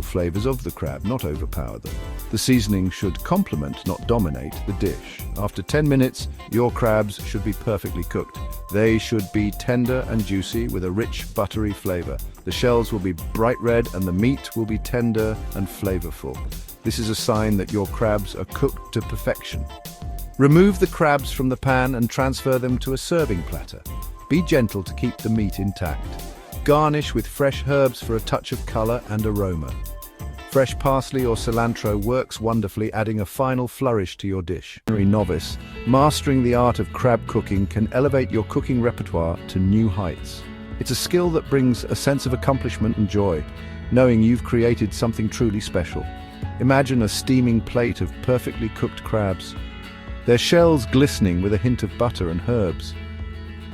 flavors of the crab, not overpower them. The seasoning should complement, not dominate, the dish. After 10 minutes, your crabs should be perfectly cooked. They should be tender and juicy with a rich, buttery flavor. The shells will be bright red and the meat will be tender and flavorful. This is a sign that your crabs are cooked to perfection. Remove the crabs from the pan and transfer them to a serving platter. Be gentle to keep the meat intact. Garnish with fresh herbs for a touch of color and aroma. Fresh parsley or cilantro works wonderfully, adding a final flourish to your dish. For a novice, mastering the art of crab cooking can elevate your cooking repertoire to new heights. It's a skill that brings a sense of accomplishment and joy, knowing you've created something truly special. Imagine a steaming plate of perfectly cooked crabs, their shells glistening with a hint of butter and herbs.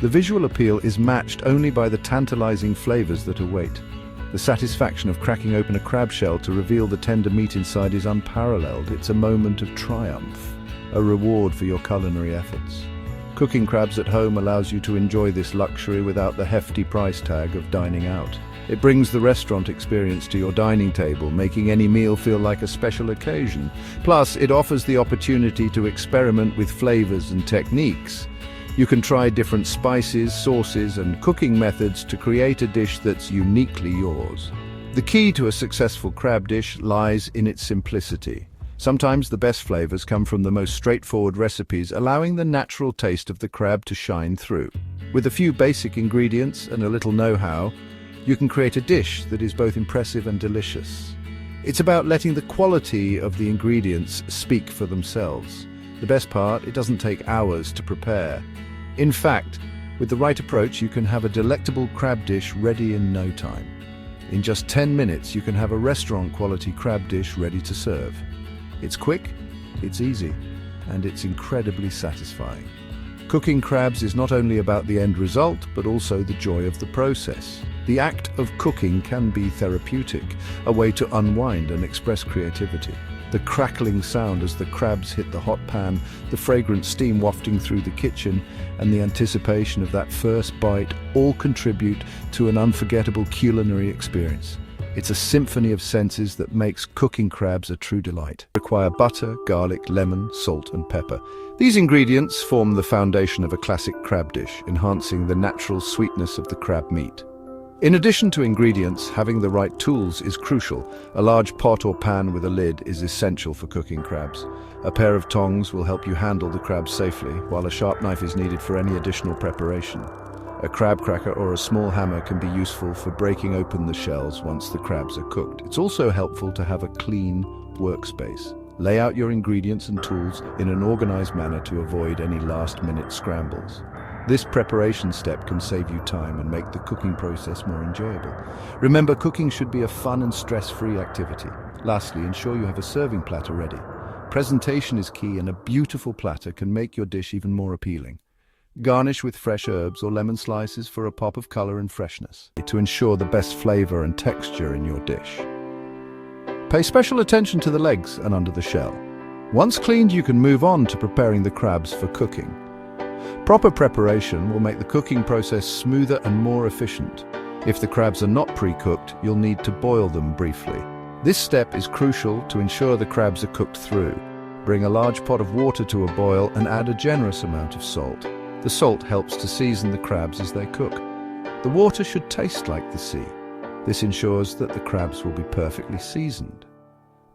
The visual appeal is matched only by the tantalizing flavors that await. The satisfaction of cracking open a crab shell to reveal the tender meat inside is unparalleled. It's a moment of triumph, a reward for your culinary efforts. Cooking crabs at home allows you to enjoy this luxury without the hefty price tag of dining out. It brings the restaurant experience to your dining table, making any meal feel like a special occasion. Plus, it offers the opportunity to experiment with flavors and techniques. You can try different spices, sauces, and cooking methods to create a dish that's uniquely yours. The key to a successful crab dish lies in its simplicity. Sometimes the best flavors come from the most straightforward recipes, allowing the natural taste of the crab to shine through. With a few basic ingredients and a little know-how, you can create a dish that is both impressive and delicious. It's about letting the quality of the ingredients speak for themselves. The best part, it doesn't take hours to prepare. In fact, with the right approach, you can have a delectable crab dish ready in no time. In just 10 minutes, you can have a restaurant-quality crab dish ready to serve. It's quick, it's easy, and it's incredibly satisfying. Cooking crabs is not only about the end result, but also the joy of the process. The act of cooking can be therapeutic, a way to unwind and express creativity. The crackling sound as the crabs hit the hot pan, the fragrant steam wafting through the kitchen, and the anticipation of that first bite all contribute to an unforgettable culinary experience. It's a symphony of senses that makes cooking crabs a true delight. Require butter, garlic, lemon, salt, and pepper. These ingredients form the foundation of a classic crab dish, enhancing the natural sweetness of the crab meat. In addition to ingredients, having the right tools is crucial. A large pot or pan with a lid is essential for cooking crabs. A pair of tongs will help you handle the crabs safely, while a sharp knife is needed for any additional preparation. A crab cracker or a small hammer can be useful for breaking open the shells once the crabs are cooked. It's also helpful to have a clean workspace. Lay out your ingredients and tools in an organized manner to avoid any last-minute scrambles. This preparation step can save you time and make the cooking process more enjoyable. Remember, cooking should be a fun and stress-free activity. Lastly, ensure you have a serving platter ready. Presentation is key, and a beautiful platter can make your dish even more appealing. Garnish with fresh herbs or lemon slices for a pop of color and freshness to ensure the best flavor and texture in your dish. Pay special attention to the legs and under the shell. Once cleaned, you can move on to preparing the crabs for cooking. Proper preparation will make the cooking process smoother and more efficient. If the crabs are not pre-cooked, you'll need to boil them briefly. This step is crucial to ensure the crabs are cooked through. Bring a large pot of water to a boil and add a generous amount of salt. The salt helps to season the crabs as they cook. The water should taste like the sea. This ensures that the crabs will be perfectly seasoned.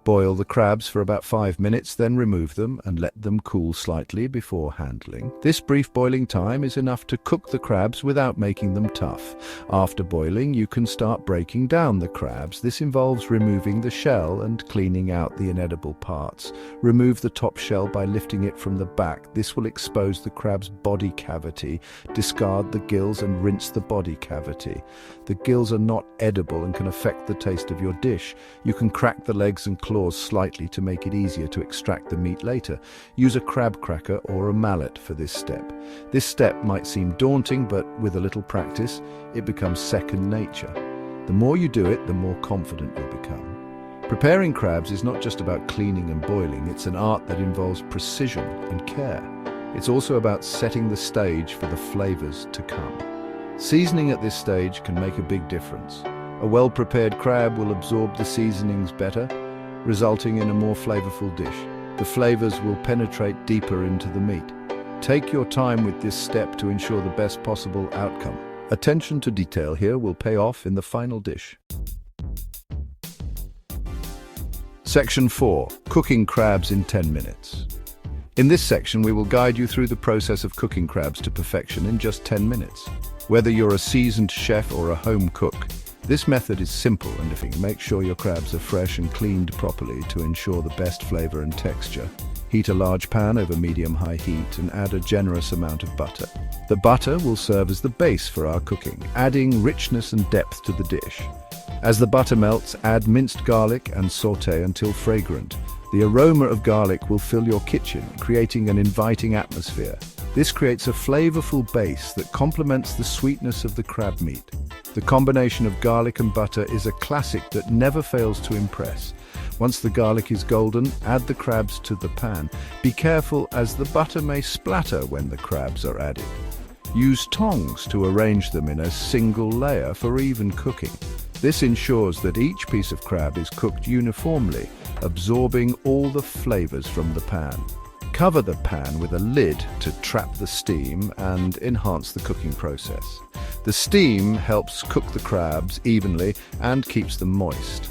Boil the crabs for about 5 minutes, then remove them and let them cool slightly before handling. This brief boiling time is enough to cook the crabs without making them tough. After boiling, you can start breaking down the crabs. This involves removing the shell and cleaning out the inedible parts. Remove the top shell by lifting it from the back. This will expose the crab's body cavity. Discard the gills and rinse the body cavity. The gills are not edible and can affect the taste of your dish. You can crack the legs and claws slightly to make it easier to extract the meat later. Use a crab cracker or a mallet for this step. This step might seem daunting, but with a little practice, it becomes second nature. The more you do it, the more confident you'll become. Preparing crabs is not just about cleaning and boiling, it's an art that involves precision and care. It's also about setting the stage for the flavors to come. Seasoning at this stage can make a big difference. A well-prepared crab will absorb the seasonings better, resulting in a more flavorful dish. The flavors will penetrate deeper into the meat. Take your time with this step to ensure the best possible outcome. Attention to detail here will pay off in the final dish. Section 4. Cooking crabs in 10 minutes. In this section, we will guide you through the process of cooking crabs to perfection in just 10 minutes. Whether you're a seasoned chef or a home cook, this method is simple and make sure your crabs are fresh and cleaned properly to ensure the best flavor and texture. Heat a large pan over medium-high heat and add a generous amount of butter. The butter will serve as the base for our cooking, adding richness and depth to the dish. As the butter melts, add minced garlic and sauté until fragrant. The aroma of garlic will fill your kitchen, creating an inviting atmosphere. This creates a flavorful base that complements the sweetness of the crab meat. The combination of garlic and butter is a classic that never fails to impress. Once the garlic is golden, add the crabs to the pan. Be careful as the butter may splatter when the crabs are added. Use tongs to arrange them in a single layer for even cooking. This ensures that each piece of crab is cooked uniformly, absorbing all the flavors from the pan. Cover the pan with a lid to trap the steam and enhance the cooking process. The steam helps cook the crabs evenly and keeps them moist.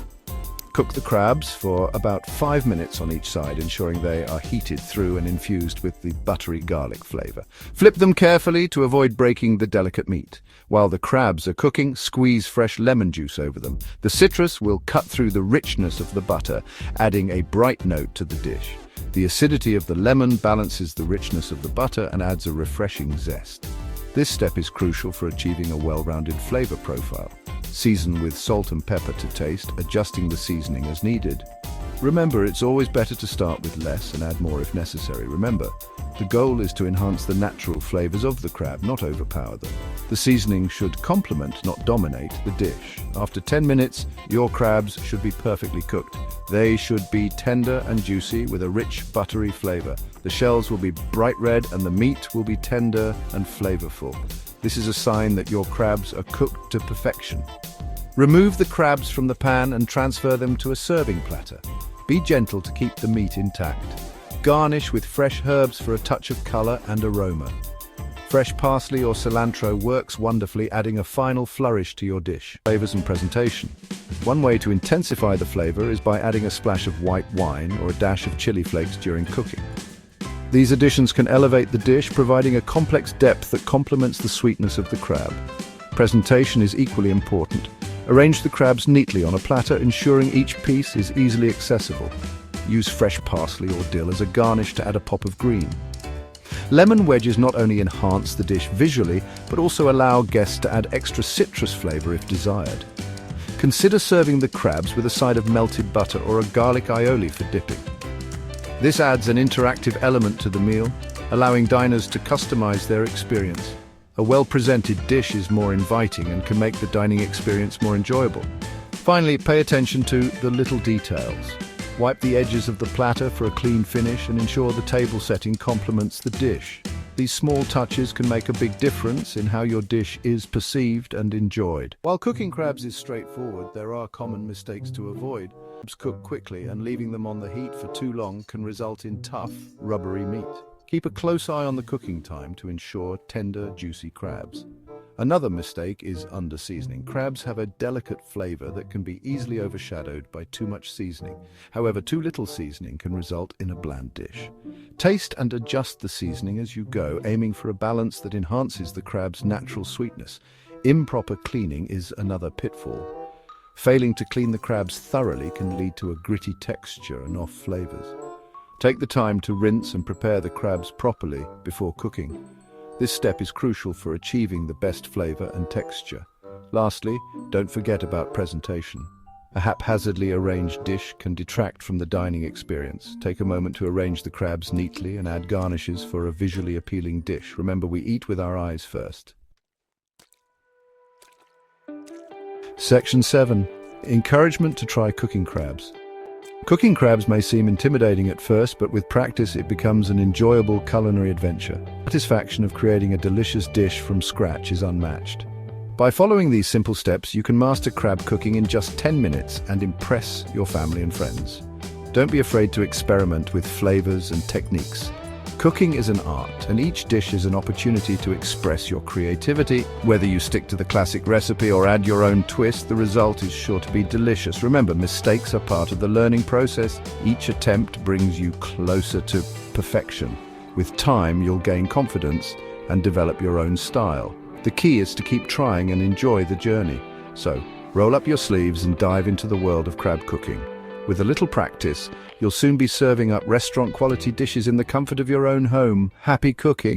Cook the crabs for about 5 minutes on each side, ensuring they are heated through and infused with the buttery garlic flavor. Flip them carefully to avoid breaking the delicate meat. While the crabs are cooking, squeeze fresh lemon juice over them. The citrus will cut through the richness of the butter, adding a bright note to the dish. The acidity of the lemon balances the richness of the butter and adds a refreshing zest. This step is crucial for achieving a well-rounded flavor profile. Season with salt and pepper to taste, adjusting the seasoning as needed. Remember, it's always better to start with less and add more if necessary. Remember, the goal is to enhance the natural flavors of the crab, not overpower them. The seasoning should complement, not dominate, the dish. After 10 minutes, your crabs should be perfectly cooked. They should be tender and juicy with a rich, buttery flavor. The shells will be bright red and the meat will be tender and flavorful. This is a sign that your crabs are cooked to perfection. Remove the crabs from the pan and transfer them to a serving platter. Be gentle to keep the meat intact. Garnish with fresh herbs for a touch of color and aroma. Fresh parsley or cilantro works wonderfully, adding a final flourish to your dish. Flavors and presentation. One way to intensify the flavor is by adding a splash of white wine or a dash of chili flakes during cooking. These additions can elevate the dish, providing a complex depth that complements the sweetness of the crab. Presentation is equally important. Arrange the crabs neatly on a platter, ensuring each piece is easily accessible. Use fresh parsley or dill as a garnish to add a pop of green. Lemon wedges not only enhance the dish visually, but also allow guests to add extra citrus flavor if desired. Consider serving the crabs with a side of melted butter or a garlic aioli for dipping. This adds an interactive element to the meal, allowing diners to customize their experience. A well-presented dish is more inviting and can make the dining experience more enjoyable. Finally, pay attention to the little details. Wipe the edges of the platter for a clean finish and ensure the table setting complements the dish. These small touches can make a big difference in how your dish is perceived and enjoyed. While cooking crabs is straightforward, there are common mistakes to avoid. Crabs cook quickly, and leaving them on the heat for too long can result in tough, rubbery meat. Keep a close eye on the cooking time to ensure tender, juicy crabs. Another mistake is under-seasoning. Crabs have a delicate flavor that can be easily overshadowed by too much seasoning. However, too little seasoning can result in a bland dish. Taste and adjust the seasoning as you go, aiming for a balance that enhances the crab's natural sweetness. Improper cleaning is another pitfall. Failing to clean the crabs thoroughly can lead to a gritty texture and off flavors. Take the time to rinse and prepare the crabs properly before cooking. This step is crucial for achieving the best flavor and texture. Lastly, don't forget about presentation. A haphazardly arranged dish can detract from the dining experience. Take a moment to arrange the crabs neatly and add garnishes for a visually appealing dish. Remember, we eat with our eyes first. Section 7. Encouragement to try cooking crabs. Cooking crabs may seem intimidating at first, but with practice it becomes an enjoyable culinary adventure. The satisfaction of creating a delicious dish from scratch is unmatched. By following these simple steps, you can master crab cooking in just 10 minutes and impress your family and friends. Don't be afraid to experiment with flavors and techniques. Cooking is an art, and each dish is an opportunity to express your creativity. Whether you stick to the classic recipe or add your own twist, the result is sure to be delicious. Remember, mistakes are part of the learning process. Each attempt brings you closer to perfection. With time, you'll gain confidence and develop your own style. The key is to keep trying and enjoy the journey. So, roll up your sleeves and dive into the world of crab cooking. With a little practice, you'll soon be serving up restaurant-quality dishes in the comfort of your own home. Happy cooking!